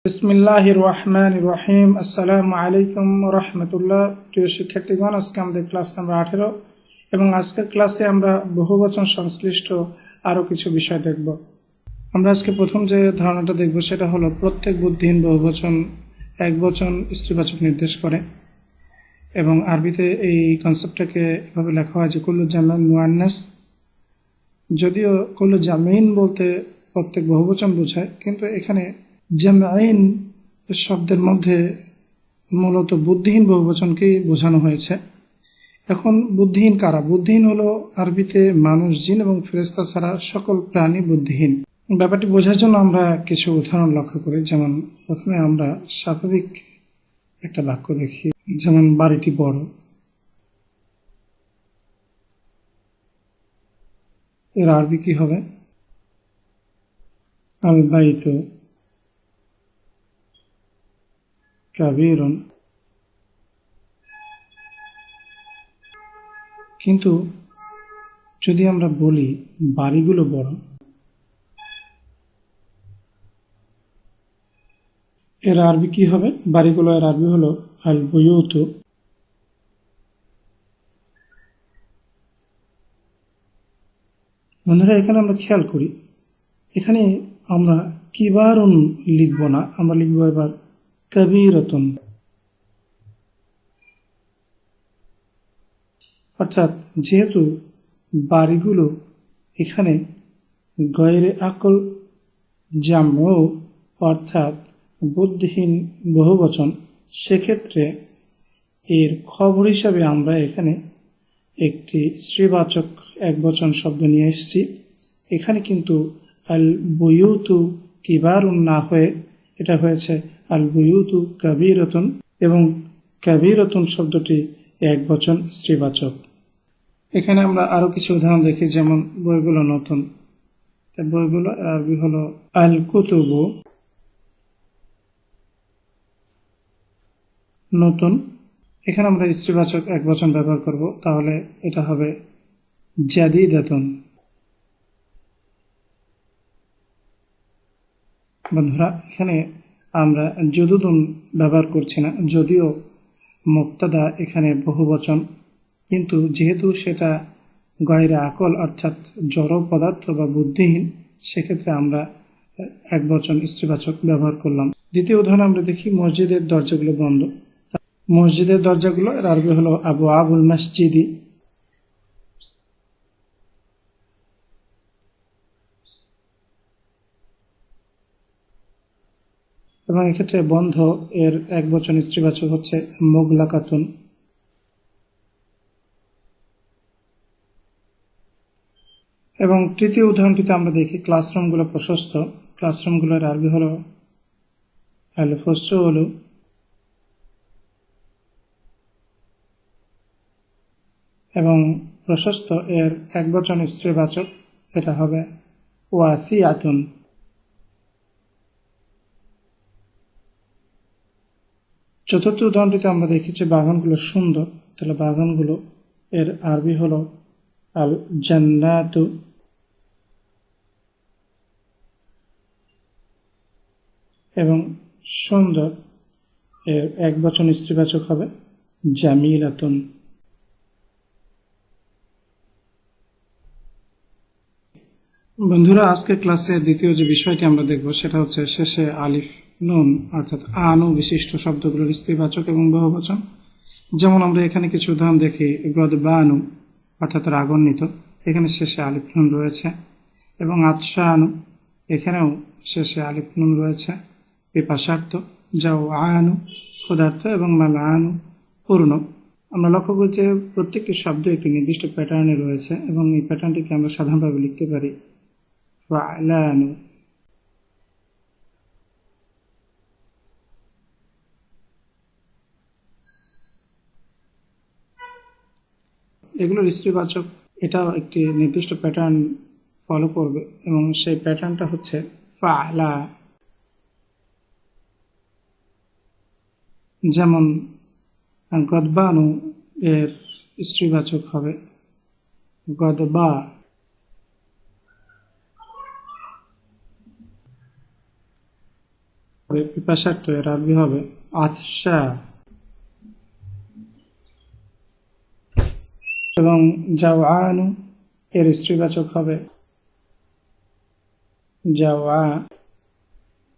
বিসমিল্লাহির রহমানির রহিম। আসসালামু আলাইকুম ওয়া রাহমাতুল্লাহ। প্রিয় শিক্ষার্থীগণ, আজকে আমাদের ক্লাস নাম্বার 18 এবং আজকের ক্লাসে আমরা বহুবচন সংশ্লিষ্ট আরো কিছু বিষয় দেখব। আমরা আজকে প্রথম যে ধারণাটা দেখব সেটা হলো প্রত্যেক বুদ্ধিহীন বহুবচন একবচন স্ত্রীবাচক নির্দেশ করে এবং আরবিতে এই কনসেপ্টটাকে এভাবে লেখা হয় যে কুল্লু জামিন মুআন্নাস। যদিও কুল্লু জামিন বলতে প্রত্যেক বহুবচন বোঝায়, কিন্তু এখানে জামাইন শব্দের মধ্যে মূলত বুদ্ধিহীন বহুবচনকেই বোঝানো হয়েছে। এখন বুদ্ধিহীন কারা? বুদ্ধিহীন হলো আরবিতে মানুষ, জিন এবং ফেরেশতা ছাড়া সকল প্রাণী বুদ্ধিহীন। ব্যাপারটি বোঝার জন্য আমরা কিছু উদাহরণ লক্ষ্য করি। যেমন প্রথমে আমরা স্বাভাবিক একটা বাক্য দেখি, যেমন বাড়িটি বড়। এর আরবি কি হবে? আল বাইতু কাবীরুন। কিন্তু যদি আমরা বলি বাড়িগুলো বড়, এর আরবি কি হবে? বাড়িগুলো এর আরবি হলো আল বুয়ুতু। বন্ধুরা, এখানে আমরা খেয়াল করি, এখানে আমরা কিবারুন লিখব না, আমরা লিখব এবার কাবীরাতুন। অর্থাৎ যেহেতু বাড়িগুলো এখানে গয়রে আকল জামউ অর্থাৎ বুদ্ধিহীন বহুবচন, সেক্ষেত্রে এর খবর হিসাবে আমরা এখানে একটি স্ত্রীবাচক একবচন শব্দ নিয়ে এসেছি। এখানে কিন্তু আল বুয়ুতু কিবারুন না হয়ে এটা হয়েছে আল বুয়ুতু কাবীরাতুন, এবং কাবীরাতুন শব্দটি একবচন স্ত্রীবাচক। এখানে আমরা আরো কিছু উদাহরণ দেখি, যেমন বইগুলো নতুন। বইগুলো আরবি হলো আল কুতুবু। নতুন, এখানে আমরা স্ত্রীবাচক একবচন ব্যবহার করব, তাহলে এটা হবে জাদিদাতুন। বন্ধুরা, এখানে আমরা জুদুদুন ব্যবহার করছি না, যদিও মুক্তাদা এখানে বহুবচন, কিন্তু যেহেতু সেটা গয়রে আকল অর্থাৎ জড় পদার্থ বা বুদ্ধিহীন, সেক্ষেত্রে আমরা একবচন স্ত্রীবাচক ব্যবহার করলাম। দ্বিতীয় উদাহরণ আমরা দেখি, মসজিদের দরজাগুলো বন্ধ। মসজিদের দরজাগুলো এর আরবি হলো আবু আবুল মসজিদি। এবং এক্ষেত্রে বন্ধ এর একবচন স্ত্রীবাচক হচ্ছে মুগলাকাতুন। এবং তৃতীয় উদাহরণটিতে আমরা দেখি ক্লাসরুমগুলো প্রশস্ত। ক্লাসরুমগুলোর আরবি হলো আল ফুসুলু। এবং প্রশস্ত এর একবচন স্ত্রীবাচক, এটা হবে ওয়াসিআতুন। চতুর্থ উদাহরণটিতে আমরা দেখি যে বাগানগুলো সুন্দর, তাহলে বাগানগুলো এর আরবি হলো আল জান্নাতু। এবং সুন্দর এর একবচন স্ত্রীবাচক হবে জামিলাতুন। বন্ধুরা, আজকের ক্লাসে দ্বিতীয় যে বিষয়টি আমরা দেখব সেটা হচ্ছে শেষে আলিফ নুন অর্থাৎ আনু বিশিষ্ট শব্দগুলোর স্ত্রীবাচক এবং বহুবচন। যেমন আমরা এখানে কিছু উদাহরণ দেখি, গদবানু অর্থাৎ রাগান্বিত, এখানে শেষে আলিফ নুন রয়েছে। এবং আতশানু, এখানেও শেষে আলিফ নুন রয়েছে। পিপাসার্থ, যাও আনু ক্ষুধার্ত, এবং মালানু পূর্ণ। আমরা লক্ষ্য করি যে প্রত্যেকটি শব্দ একটি নির্দিষ্ট প্যাটার্নে রয়েছে এবং এই প্যাটার্নটিকে আমরা সাধারণভাবে লিখতে পারি ফালানু। এগুলোর স্ত্রীবাচক এটাও একটি নির্দিষ্ট প্যাটার্ন ফলো করবে এবং সেই প্যাটার্নটা হচ্ছে ফালা। যেমন গদবানু এর স্ত্রীবাচক হবে গদবা। পিপাসার্থ এর আরবি হবে আতশা। এবং জাওয়ানু এর স্ত্রীবাচক হবে জাওয়া।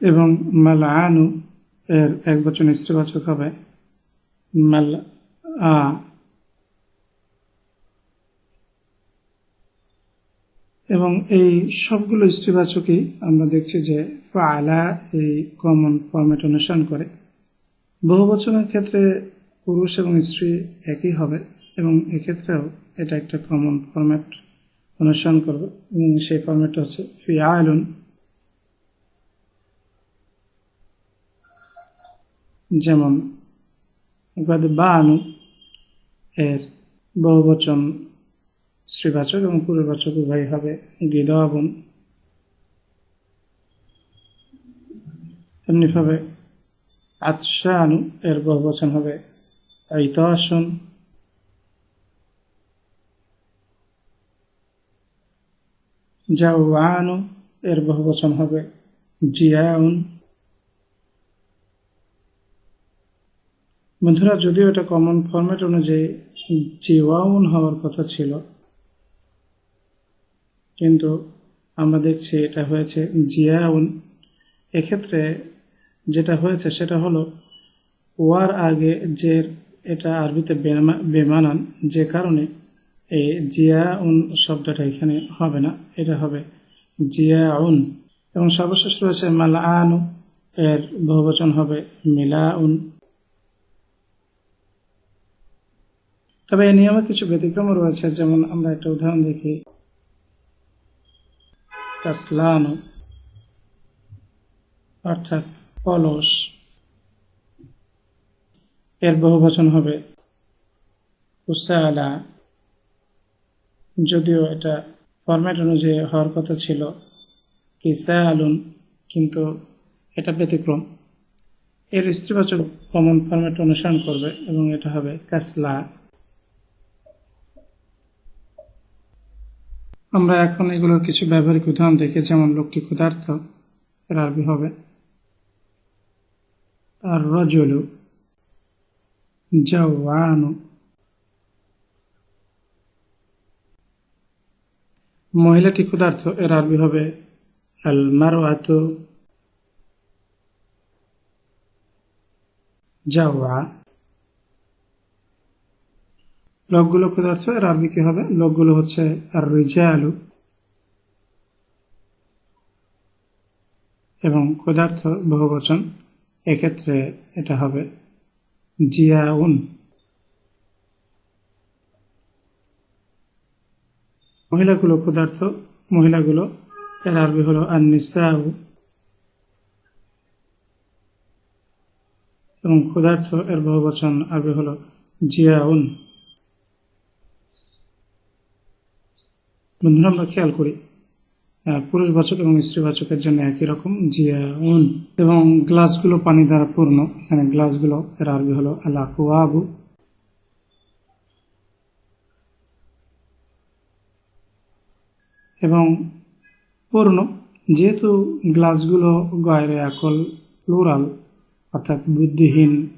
এবং মালআনু এর একবচন স্ত্রীবাচক হবে মালআ। এবং এই সবগুলো স্ত্রীবাচকই আমরা দেখছি যে ফাআলা এই কমন ফরম্যাট অনুসরণ করে। বহুবচনের ক্ষেত্রে পুরুষ এবং স্ত্রী একই হবে এবং এক্ষেত্রেও এটা একটা কমন ফরম্যাট অনুসরণ করবে এবং সেই ফরম্যাটটা হচ্ছে ফিআলুন। যেমন গাদবানু এর বহুবচন স্ত্রীবাচক এবং পুরুষবাচক উভয় হবে গিদাবুন। তেমনিভাবে আতশানু এর বহুবচন হবে আইতাশুন। জাওয়ানু এর বহুবচন হবে জিয়াউন। বন্ধুরা, যদিও এটা কমন ফরম্যাট অনুযায়ী জিওয়াউন হওয়ার কথা ছিল, কিন্তু আমরা দেখছি এটা হয়েছে জিয়াউন। এক্ষেত্রে যেটা হয়েছে সেটা হলো ওয়ার আগে যে এটা আরবিতে বেমানান, যে কারণে এই জিয়াউন শব্দটা এখানে হবে না, এটা হবে জিয়াউন। এবং সর্বশেষ রয়েছে মালআনু এর বহুবচন হবে মিলাউন। তবে এই নিয়মে কিছু ব্যতিক্রম রয়েছে, যেমন আমরা একটা উদাহরণ দেখি। কাসলানু অর্থাৎ অলস, এর বহুবচন হবে কুসালা। যদিও এটা ফরম্যাট অনুযায়ী হওয়ার কথা ছিল কিসালুন, কিন্তু এটা ব্যতিক্রম। এর স্ত্রীবাচক কমন ফরম্যাট অনুসরণ করবে এবং এটা হবে কাসলা। আমরা এখন এগুলোর কিছু ব্যবহারিক উদাহরণ দেখি। যেমন লোকটি ক্ষুধার্ত, এর আরবি হবে আর রজুলু জাওয়ানু। মহিলাটি ক্ষুধার্ত, এর আরবি হবে আল মারওয়াতু জাওয়া। লোকগুলো ক্ষুধার্ত, এর আরবি কি হবে? লোকগুলো হচ্ছে আর রিজালু। এবং ক্ষুধার্ত বহুবচন, এক্ষেত্রে এটা হবে জিয়াউন। মহিলাগুলো ক্ষুধার্ত, মহিলাগুলো এর আরবি হলো আন-নিসাউ। এবং ক্ষুধার্ত এর বহুবচন আরবি হলো জিয়াউন। বন্ধুরা, আমরা খেয়াল করি পুরুষবাচক এবং স্ত্রীবাচকের জন্য একই রকম জিয়াউন। এবং গ্লাসগুলো পানি দ্বারা পূর্ণ, এখানে গ্লাসগুলো এর আরবি হলো আল আকওয়াবু। এবং পূর্ণ, যেহেতু গ্লাসগুলো গায়রে আকল প্লুরাল অর্থাৎ বুদ্ধিহীন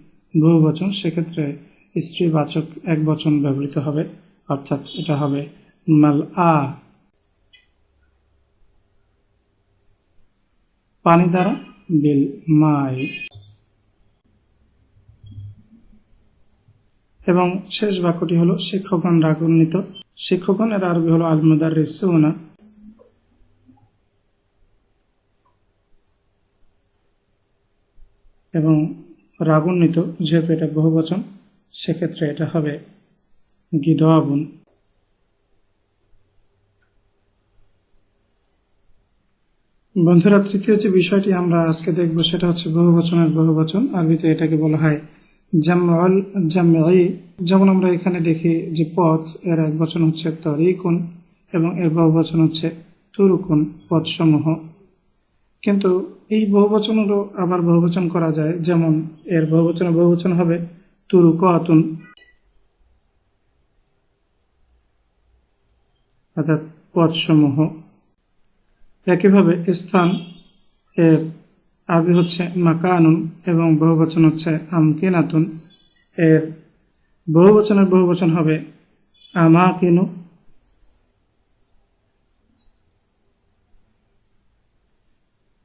বহুবচন, সেক্ষেত্রে স্ত্রীবাচক এক বচন ব্যবহৃত হবে, অর্থাৎ এটা হবে মালআ। পানি দ্বারা বিল মাই। এবং শেষ বাক্যটি হলো শিক্ষকগণ রাগান্বিত। শিক্ষকগণ এর আরবি হলো আল মুদাররিসুনা। এবং রাগান্বিত, যেহেতু এটা বহুবচন, সেক্ষেত্রে এটা হবে গিদাবুন। বন্ধুরা, তৃতীয় যে বিষয়টি আমরা আজকে দেখব সেটা হচ্ছে বহুবচনের বহুবচন। আরবিতে এটাকে বলা হয় জামউল জামঈ। যেমন আমরা এখানে দেখি যে পথ, এর এক বচন হচ্ছে তরিকুন এবং এর বহুবচন হচ্ছে তুরুকুন, পথসমূহ। কিন্তু এই বহুবচনেরও আবার বহুবচন করা যায়, যেমন এর বহুবচন হবে তুরুকাতুন, অর্থাৎ পথসমূহ। একইভাবে স্থান, এর আরবি হচ্ছে মাকানুন এবং বহুবচন হচ্ছে আমকিনাতুন। এর বহুবচনের বহুবচন হবে আমাকিনু।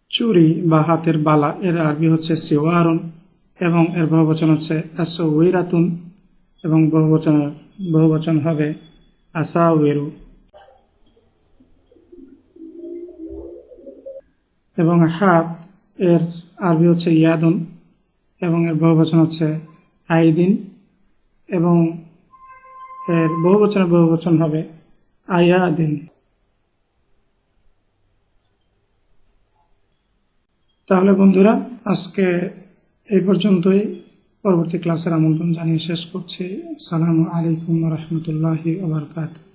চুড়ি বা হাতের বালা এর আরবি হচ্ছে সিওয়ারুন এবং এর বহুবচন হচ্ছে আসওয়িরাতুন এবং বহুবচন হবে আসাওয়িরু। এবং হাত এর আরবি হচ্ছে ইয়াদুন এবং এর বহুবচন হচ্ছে আইদিন এবং এর বহুবচন হবে আয়াদিন। তাহলে বন্ধুরা, আজকে এই পর্যন্তই। পরবর্তী ক্লাসের আমন্ত্রণ জানিয়ে শেষ করছি। আসসালামু আলাইকুম ওয়া রাহমাতুল্লাহি ওয়া বারাকাতুহু।